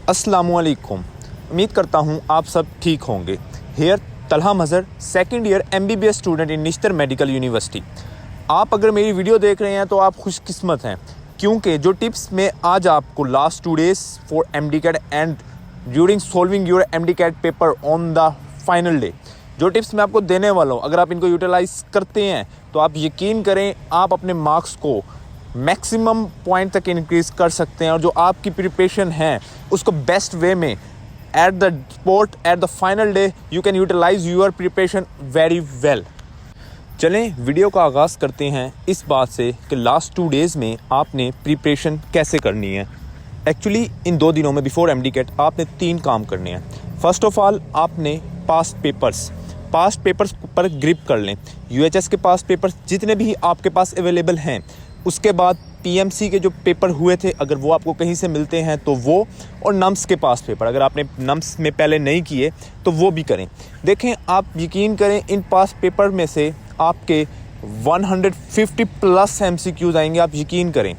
अस्सलामुअलैकुम। उम्मीद करता हूँ आप सब ठीक होंगे। Here Talha Mazhar, second year MBBS student in Nishtar medical university. आप अगर मेरी वीडियो देख रहे हैं तो आप खुशकिस्मत हैं, क्योंकि जो टिप्स मैं आज आपको last 2 days for MD-CAT and during solving your MD-CAT paper on the final day, जो टिप्स मैं आपको देने वाला हूँ, अगर आप इनको यूटिलाइज़ करते हैं तो आप यकीन करें आप अपने मार्क्स को मैक्सिमम पॉइंट तक इंक्रीज़ कर सकते हैं और जो आपकी प्रिपरेशन है उसको बेस्ट वे में at the spot at the final day you can utilize your preparation very well. चलें वीडियो का आगाज़ करते हैं इस बात से कि लास्ट 2 डेज़ में आपने प्रिपरेशन कैसे करनी है। एक्चुअली इन 2 दिनों में बिफोर MD-CAT आपने 3 काम करने हैं। फर्स्ट ऑफ ऑल आपने पास्ट पेपर्स पर ग्रिप कर लें। UHS के पास्ट पेपर्स जितने भी आपके पास अवेलेबल हैं, उसके बाद PMC के जो पेपर हुए थे अगर वो आपको कहीं से मिलते हैं तो वो, और नम्स के पास पेपर अगर आपने नम्स में पहले नहीं किए तो वो भी करें। देखें, आप यकीन करें इन पास पेपर में से आपके 150 प्लस MCQs आएंगे, आप यकीन करें।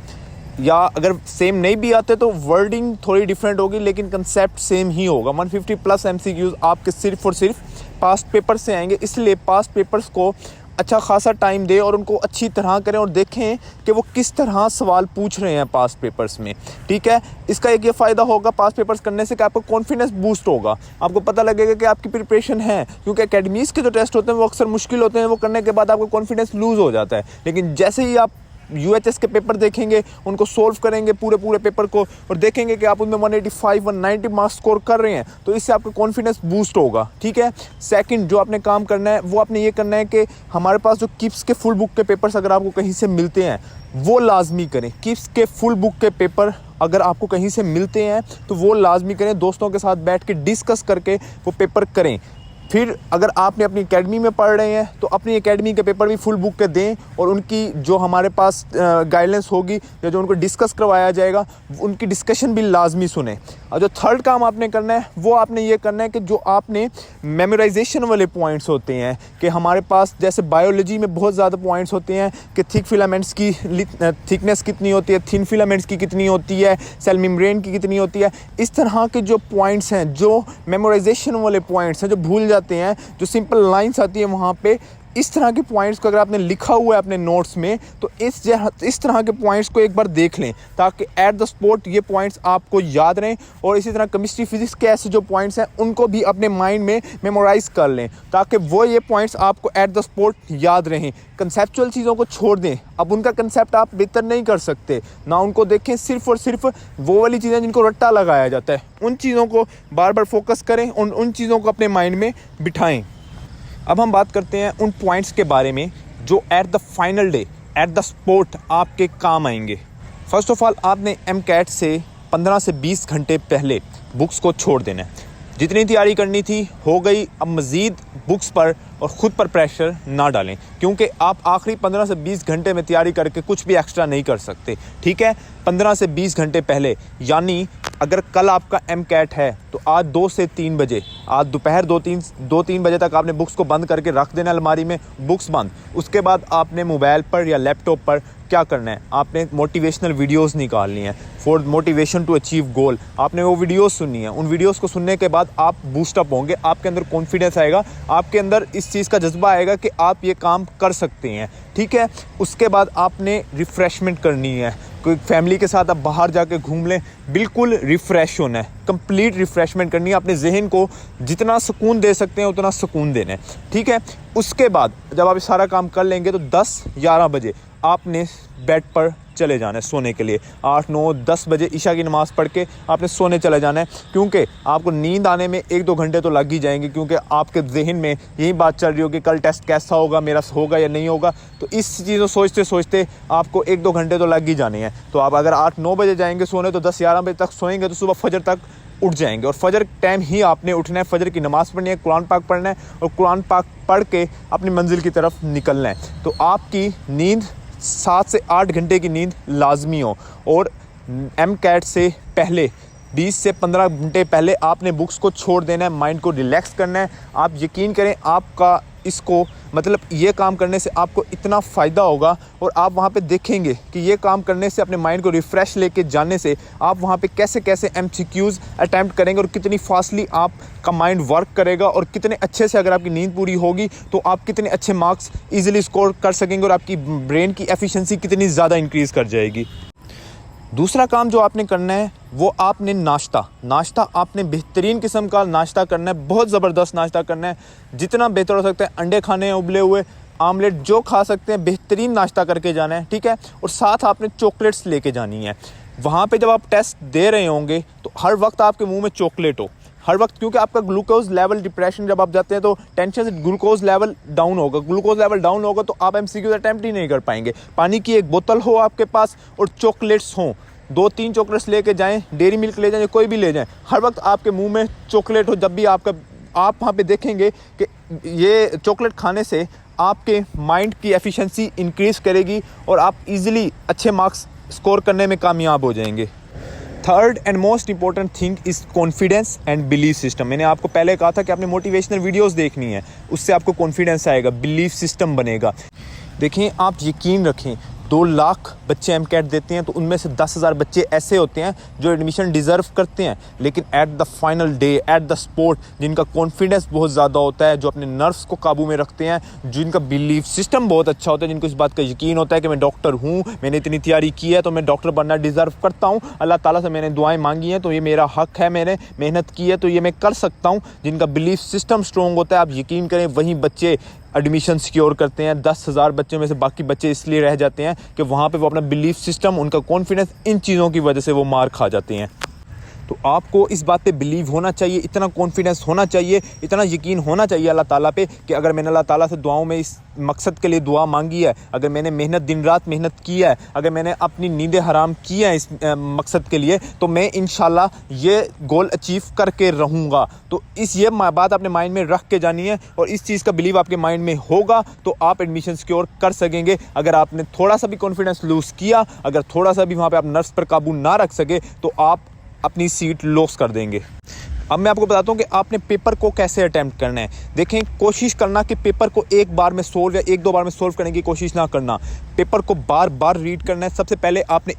या अगर सेम नहीं भी आते तो वर्डिंग थोड़ी डिफरेंट होगी लेकिन कंसेप्ट सेम ही होगा। 150 प्लस MCQs आपके सिर्फ और सिर्फ पास्ट पेपर से आएंगे। इसलिए पास्ट पेपर्स को अच्छा खासा टाइम दें और उनको अच्छी तरह करें और देखें कि वो किस तरह सवाल पूछ रहे हैं पास्ट पेपर्स में। ठीक है, इसका एक ये फ़ायदा होगा पास्ट पेपर्स करने से कि आपका कॉन्फिडेंस बूस्ट होगा। आपको पता लगेगा कि आपकी प्रिपरेशन है, क्योंकि एकेडमीज़ के जो टेस्ट होते हैं वो अक्सर मुश्किल होते हैं, वो करने के बाद आपका कॉन्फिडेंस लूज़ हो जाता है। लेकिन जैसे ही आप UHS के पेपर देखेंगे, उनको सोल्व करेंगे पूरे पेपर को और देखेंगे कि आप उनमें 185 190 मार्क्स स्कोर कर रहे हैं, तो इससे आपका कॉन्फिडेंस बूस्ट होगा। ठीक है, सेकंड जो आपने काम करना है वो आपने ये करना है कि हमारे पास जो किप्स के फुल बुक के पेपर्स अगर आपको कहीं से मिलते हैं वो लाजमी करें। किप्स के फुल बुक के पेपर अगर आपको कहीं से मिलते हैं तो वो लाजमी करें, दोस्तों के साथ बैठ के डिस्कस करके वो पेपर करें। फिर अगर आपने अपनी एकेडमी में पढ़ रहे हैं तो अपनी एकेडमी के पेपर भी फुल बुक के दें और उनकी जो हमारे पास गाइडलाइंस होगी या जो उनको डिस्कस करवाया जाएगा उनकी डिस्कशन भी लाजमी सुने। और जो थर्ड काम आपने करना है वो आपने ये करना है कि जो आपने मेमोराइजेशन वाले पॉइंट्स होते हैं कि हमारे पास जैसे बायोलॉजी में बहुत ज़्यादा पॉइंट्स होते हैं कि थिक फिलामेंट्स की थिकनेस कितनी होती है, थिन फिलामेंट्स की कितनी होती है, सेल मेम्ब्रेन की कितनी होती है। इस तरह के जो पॉइंट्स हैं, जो मेमोराइजेशन वाले पॉइंट्स हैं, जो भूल जाते हैं, जो सिंपल लाइंस आती है वहाँ पे, इस तरह के पॉइंट्स को अगर आपने लिखा हुआ है अपने नोट्स में तो इस तरह के पॉइंट्स को एक बार देख लें ताकि एट द स्पॉट ये पॉइंट्स आपको याद रहें। और इसी तरह केमिस्ट्री फिजिक्स के ऐसे जो पॉइंट्स हैं उनको भी अपने माइंड में मेमोराइज कर लें ताकि वो ये पॉइंट्स आपको एट द स्पॉट याद रहें। कंसेप्चुअल चीज़ों को छोड़ दें, अब उनका कंसेप्ट आप बेहतर नहीं कर सकते ना, उनको देखें सिर्फ और सिर्फ वो वाली चीज़ें जिनको रट्टा लगाया जाता है, उन चीज़ों को बार बार फोकस करें, उन चीज़ों को अपने माइंड में बिठाएं। अब हम बात करते हैं उन पॉइंट्स के बारे में जो eight the final day at the spot आपके काम आएंगे। फर्स्ट ऑफ ऑल आपने MCAT से 15 से 20 घंटे पहले बुक्स को छोड़ देना है। जितनी तैयारी करनी थी हो गई, अब मज़ीद बुक्स पर और ख़ुद पर प्रेशर ना डालें, क्योंकि आप आखिरी 15 से 20 घंटे में तैयारी करके कुछ भी एक्स्ट्रा नहीं कर सकते। ठीक है, 15 से 20 घंटे पहले, यानी अगर कल आपका MCAT है तो आज 2 से 3 बजे, आज दोपहर 2-3 बजे तक आपने बुक्स को बंद करके रख देना अलमारी में, बुक्स बंद। उसके बाद आपने मोबाइल पर या लैपटॉप पर क्या करना है, आपने मोटिवेशनल वीडियोस निकालनी है फॉर मोटिवेशन टू अचीव गोल। आपने वो वीडियोस सुननी है, उन वीडियोस को सुनने के बाद आप बूस्टअप होंगे, आपके अंदर कॉन्फिडेंस आएगा, आपके अंदर इस चीज़ का जज्बा आएगा कि आप ये काम कर सकते हैं। ठीक है, उसके बाद आपने रिफ़्रेशमेंट करनी है, कोई फैमिली के साथ आप बाहर जाके घूम लें, बिल्कुल रिफ़्रेश होना है, कंप्लीट रिफ़्रेशमेंट करनी है, अपने जहन को जितना सुकून दे सकते हैं उतना सुकून देना है। ठीक है, उसके बाद जब आप सारा काम कर लेंगे तो 10-11 बजे आपने बेड पर चले जाना है सोने के लिए। 8-9-10 बजे ईशा की नमाज़ पढ़ के आपने सोने चले जाना है, क्योंकि आपको नींद आने में 1-2 घंटे तो लग ही जाएंगे, क्योंकि आपके जहन में यही बात चल रही होगी कल टेस्ट कैसा होगा, मेरा होगा या नहीं होगा। तो इस चीज़ों सोचते सोचते आपको 1-2 घंटे तो लग ही जाने हैं। तो आप अगर 8-9 बजे जाएंगे सोने तो 10-11 बजे तक सोएंगे तो सुबह फजर तक उठ जाएंगे। और फजर टाइम ही आपने उठना है, फजर की नमाज़ पढ़नी है, कुरान पाक पढ़ना है और कुरान पाक पढ़ के अपनी मंजिल की तरफ निकलना है। तो आपकी नींद 7 से 8 घंटे की नींद लाजमी हो। और MCAT से पहले 20 से 15 घंटे पहले आपने बुक्स को छोड़ देना है, माइंड को रिलैक्स करना है। आप यकीन करें आपका इसको मतलब ये काम करने से आपको इतना फ़ायदा होगा और आप वहाँ पे देखेंगे कि ये काम करने से अपने माइंड को रिफ़्रेश लेके जाने से आप वहाँ पे कैसे कैसे MCQs अटैम्प्ट करेंगे और कितनी फास्टली आपका माइंड वर्क करेगा और कितने अच्छे से, अगर आपकी नींद पूरी होगी तो आप कितने अच्छे मार्क्स ईजिली स्कोर कर सकेंगे और आपकी ब्रेन की एफिशिएंसी कितनी ज़्यादा इंक्रीज़ कर जाएगी। दूसरा काम जो आपने करना है वो आपने नाश्ता आपने बेहतरीन किस्म का नाश्ता करना है, बहुत ज़बरदस्त नाश्ता करना है, जितना बेहतर हो सकता है। अंडे खाने हैं, उबले हुए, आमलेट जो खा सकते हैं, बेहतरीन नाश्ता करके जाना है, ठीक है। और साथ आपने चॉकलेट्स लेके जानी है। वहाँ पे जब आप टेस्ट दे रहे होंगे तो हर वक्त आपके मुंह में चॉकलेट हो, हर वक्त, क्योंकि आपका ग्लूकोज लेवल, डिप्रेशन जब आप जाते हैं तो टेंशन से ग्लूकोज लेवल डाउन होगा। ग्लूकोज लेवल डाउन होगा तो आप MCQ अटैम्प्ट ही नहीं कर पाएंगे। पानी की एक बोतल हो आपके पास और चॉकलेट्स हों, 2-3 चॉकलेट्स लेके जाएं, डेयरी मिल्क ले जाएं, कोई भी ले जाएं, हर वक्त आपके मुंह में चॉकलेट हो। जब भी आप वहाँ पे देखेंगे कि ये चॉकलेट खाने से आपके माइंड की एफिशिएंसी इंक्रीज़ करेगी और आप इजीली अच्छे मार्क्स स्कोर करने में कामयाब हो जाएंगे। Third and most important thing is confidence and belief system. मैंने आपको पहले कहा था कि आपने मोटिवेशनल वीडियोस देखनी है, उससे आपको कॉन्फिडेंस आएगा, बिलीफ सिस्टम बनेगा। देखिए, आप यकीन रखें, 2 लाख बच्चे MCAT देते हैं तो उनमें से 10,000 बच्चे ऐसे होते हैं जो एडमिशन डिज़र्व करते हैं, लेकिन eight the final day, eight the spot, जिनका कॉन्फिडेंस बहुत ज़्यादा होता है, जो अपने नर्व्स को काबू में रखते हैं, जिनका बिलीफ सिस्टम बहुत अच्छा होता है, जिनको इस बात का यकीन होता है कि मैं डॉक्टर हूँ, मैंने इतनी तैयारी की है तो मैं डॉक्टर बनना डिज़र्व करता हूँ, अल्लाह ताला से मैंने दुआएं मांगी हैं तो ये मेरा हक है, मैंने मेहनत की है तो ये मैं कर सकता हूँ। जिनका बिलीफ सिस्टम स्ट्रॉन्ग होता है, आप यकीन करें, वही बच्चे एडमिशन सिक्योर करते हैं। 10,000 बच्चों में से बाकी बच्चे इसलिए रह जाते हैं कि वहाँ पे वो अपना बिलीफ सिस्टम, उनका कॉन्फिडेंस, इन चीज़ों की वजह से वो मार खा जाते हैं। तो आपको इस बात पे बिलीव होना चाहिए, इतना कॉन्फिडेंस होना चाहिए, इतना यकीन होना चाहिए अल्लाह ताला पे कि अगर मैंने अल्लाह ताला से दुआओं में इस मकसद के लिए दुआ मांगी है, अगर मैंने मेहनत, दिन रात मेहनत की है, अगर मैंने अपनी नींदें हराम की हैं इस मकसद के लिए, तो मैं इंशाल्लाह ये गोल अचीव करके रहूँगा। तो ये बात अपने माइंड में रख के जानी है और इस चीज़ का बिलीव आपके माइंड में होगा तो आप एडमिशन सिक्योर कर सकेंगे। अगर आपने थोड़ा सा भी कॉन्फिडेंस लूज़ किया, अगर थोड़ा सा भी वहाँ पर आप नर्व्स पर काबू ना रख सके तो आप अपनी सीट लॉस कर देंगे। अब मैं आपको बताता हूँ कि आपने पेपर को कैसे अटैम्प्ट करना है। देखें, कोशिश करना कि पेपर को एक बार में सोल्व या 1-2 बार में सोल्व करने की कोशिश ना करना। पेपर को बार बार रीड करना है। सबसे पहले आपने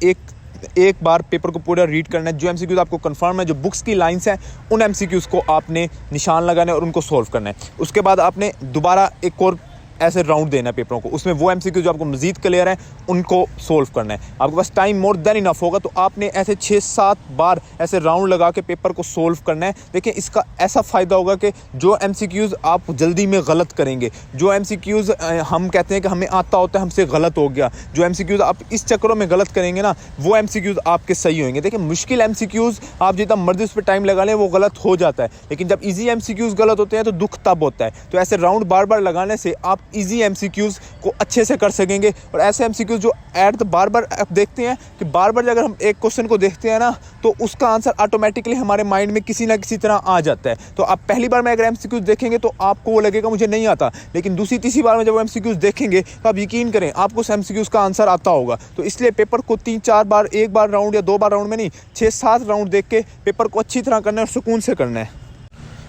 एक बार पेपर को पूरा रीड करना है। जो MCQs आपको कंफर्म है, जो बुक्स की लाइंस हैं, उन MCQs को आपने निशान लगाना है और उनको सोल्व करना है। उसके बाद आपने दोबारा एक और ऐसे राउंड देना है पेपरों को, उसमें वो MCQ जो आपको मज़ीद क्लियर है उनको सोल्व करना है। आपके पास टाइम मोर देन इनफ होगा तो आपने ऐसे 6-7 बार ऐसे राउंड लगा के पेपर को सोल्व करना है। देखिए, इसका ऐसा फ़ायदा होगा कि जो MCQs आप जल्दी में गलत करेंगे, जो MCQs हम कहते हैं कि हमें आता होता है, हमसे गलत हो गया, जो MCQs आप इस चक्करों में गलत करेंगे ना, वो MCQs आपके सही होंगे। देखिए, मुश्किल MCQs आप जितना मर्जी उस पर टाइम लगा लें वो गलत हो जाता है, लेकिन जब ईजी MCQs गलत होते हैं तो दुख तब होता है। तो ऐसे राउंड बार बार लगाने से आप इजी MCQs को अच्छे से कर सकेंगे। और ऐसे MCQs जो एट द बार बार आप देखते हैं कि बार बार अगर हम एक क्वेश्चन को देखते हैं ना तो उसका आंसर ऑटोमेटिकली हमारे माइंड में किसी ना किसी तरह आ जाता है। तो आप पहली बार में अगर MCQs देखेंगे तो आपको वो लगेगा मुझे नहीं आता, लेकिन दूसरी तीसरी बार में जब MCQs देखेंगे तो आप यकीन करें आपको उस MCQs का आंसर आता होगा। तो इसलिए पेपर को 3-4 बार, 1 बार राउंड या 2 बार राउंड में नहीं, 6-7 राउंड देख के पेपर को अच्छी तरह करना है और सुकून से करना है।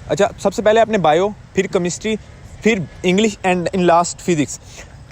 अच्छा, सबसे पहले आपने बायो, फिर केमिस्ट्री, फिर English and in last physics,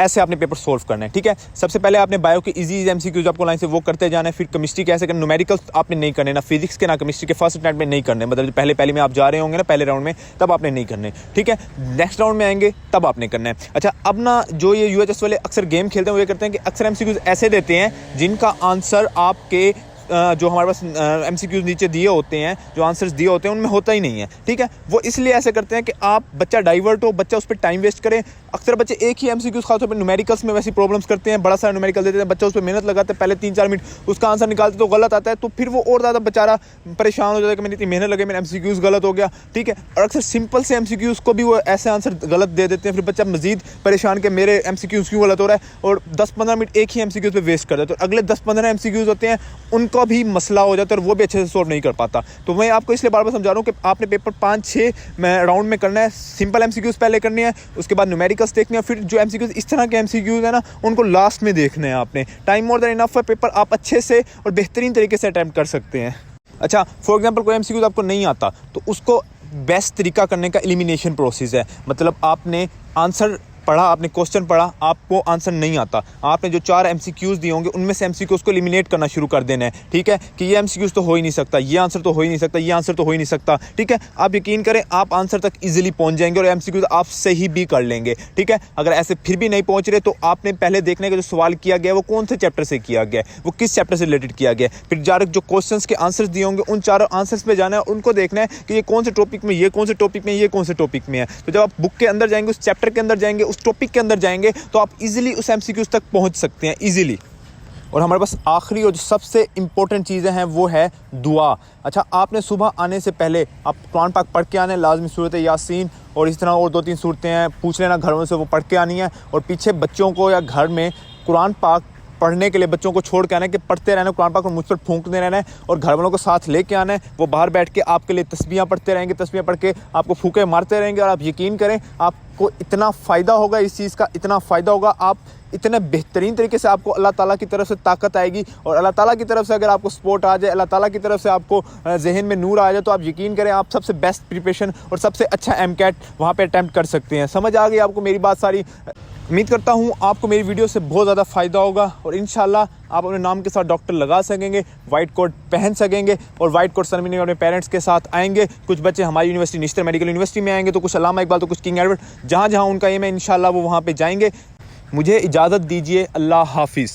ऐसे आपने पेपर सोल्व करना है, ठीक है। सबसे पहले आपने बायो के इजी MCQs आपको लाइन से वो करते जाना है, फिर केमिस्ट्री के ऐसे करना, न्यूमेरिकल्स आपने नहीं करने, ना फिजिक्स के ना केमिस्ट्री के फर्स्ट अटेम्प्ट में नहीं करने, मतलब पहले में आप जा रहे होंगे ना पहले राउंड में, तब आपने नहीं करने, ठीक है। नेक्स्ट राउंड में आएंगे तब आपने करना है। अच्छा, अब ना जो ये UHS वाले अक्सर गेम खेलते हैं वो ये करते हैं कि अक्सर MCQs ऐसे देते हैं जिनका आंसर आपके जो हमारे पास MCQs नीचे दिए होते हैं, जो आंसर्स दिए होते हैं उनमें होता ही नहीं है, ठीक है। वो इसलिए ऐसे करते हैं कि आप बच्चा डाइवर्ट हो, बच्चा उस पर टाइम वेस्ट करे। अक्सर बच्चे एक ही MCQs खासतौर पर न्यूमेरिकल्स में वैसी प्रॉब्लम्स करते हैं, बड़ा सारा न्यूमेरिकल देते हैं, बच्चा उस पर मेहनत लगाता है, पहले 3-4 मिनट उसका आंसर निकालते तो गलत आता है, तो फिर वो और ज़्यादा बेचारा परेशान हो जाता है कि मैंने इतनी मेहनत लगे, मेरे MCQs गलत हो गया, ठीक है। और अक्सर सिंपल से MCQs को भी वो ऐसे आंसर गलत दे देते हैं, फिर बच्चा मजीद परेशान कि मेरे MCQs क्यों गलत हो रहा है, और 10-15 मिनट एक ही MCQs पे वेस्ट कर देते हैं। तो अगले 10-15 MCQs होते हैं उनका भी मसला हो जाता है और वो भी अच्छे से सोल्व नहीं कर पाता। तो मैं आपको इसलिए बार बार समझा रहा हूँ कि आपने पेपर 5-6 राउंड में करना है। सिंपल MCQs पहले करनी है, उसके बाद न्यूमेरिकल्स देखने हैं, फिर जो MCQs इस तरह के MCQs है ना उनको लास्ट में देखने हैं आपने। टाइम मोर देन इनफ है, पेपर आप अच्छे से और बेहतरीन तरीके से अटैम्प्ट कर सकते हैं। अच्छा, फॉर एग्जांपल कोई MCQs आपको नहीं आता तो उसको बेस्ट तरीका करने का एलिमिनेशन प्रोसेस है, मतलब आपने आंसर पढ़ा, आपने क्वेश्चन पढ़ा, आपको आंसर नहीं आता, आपने जो 4 MCQs दिए होंगे उनमें से MCQs को एलिमिनेट करना शुरू कर देना है, ठीक है, कि ये MCQs तो हो ही नहीं सकता, ये आंसर तो हो ही नहीं सकता, ये आंसर तो हो ही नहीं सकता, ठीक है। आप यकीन करें आप आंसर तक ईजिली पहुंच जाएंगे और MCQs आप सही भी कर लेंगे, ठीक है। अगर ऐसे फिर भी नहीं पहुंच रहे तो आपने पहले देखना है कि जो सवाल किया गया वो कौन से चैप्टर से किया गया है, वो किस चैप्टर से रिलेटेड किया गया है। फिर डायरेक्ट जो क्वेश्चंस के आंसर्स दिए होंगे उन 4 आंसर्स पे जाना है, उनको देखना है कि ये कौन से टॉपिक में, ये कौन से टॉपिक में, ये कौन से टॉपिक में है। तो जब आप बुक के अंदर जाएंगे, उस चैप्टर के अंदर जाएंगे, उस टॉपिक के अंदर जाएंगे, तो आप इजीली उस MCQs तक पहुंच सकते हैं, इजीली। और हमारे पास आखिरी और जो सबसे इंपॉर्टेंट चीज़ें हैं वो है दुआ। अच्छा, आपने सुबह आने से पहले आप कुरान पाक पढ़ के आने, लाजमी सूरत यासीन और इस तरह और 2-3 सूरतें हैं, पूछ लेना घरों से, वो पढ़ के आनी है। और पीछे बच्चों को या घर में कुरान पाक पढ़ने के लिए बच्चों को छोड़ के आना है कि पढ़ते रहना कुरान पाक और मुझ पर फूंकते रहना है, और घर वालों को साथ लेके आना है। वो बाहर बैठ के आपके लिए तस्बीहां पढ़ते रहेंगे, तस्बीहां पढ़ के आपको फूंके मारते रहेंगे। और आप यकीन करें आपको इतना फ़ायदा होगा इस चीज़ का, इतना फ़ायदा होगा, आप इतने बेहतरीन तरीके से आपको अल्लाह ताला की तरफ से ताकत आएगी। और अल्लाह ताला की तरफ से अगर आपको सपोर्ट आ जाए, अल्लाह ताला की तरफ से आपको जहन में नूर आ जाए, तो आप यकीन करें आप सबसे बेस्ट प्रिपरेशन और सबसे अच्छा MCAT वहाँ पे अटैम्प्ट कर सकते हैं। समझ आ गई आपको मेरी बात सारी? उम्मीद करता हूँ आपको मेरी वीडियो से बहुत ज़्यादा फ़ायदा होगा और इंशाल्लाह आप अपने नाम के साथ डॉक्टर लगा सकेंगे, वाइट कोट पहन सकेंगे और वाइट कोट सेरेमनी में अपने पेरेंट्स के साथ आएंगे। कुछ बच्चे हमारी यूनिवर्सिटी निश्तर मेडिकल यूनिवर्सिटी में आएंगे, तो कुछ अल्लामा इकबाल, तो कुछ किंग एडवर्ड, जहाँ जहाँ उनका एम है इंशाल्लाह वो वहाँ पर जाएंगे। मुझे इजाज़त दीजिए, अल्लाह हाफिज़।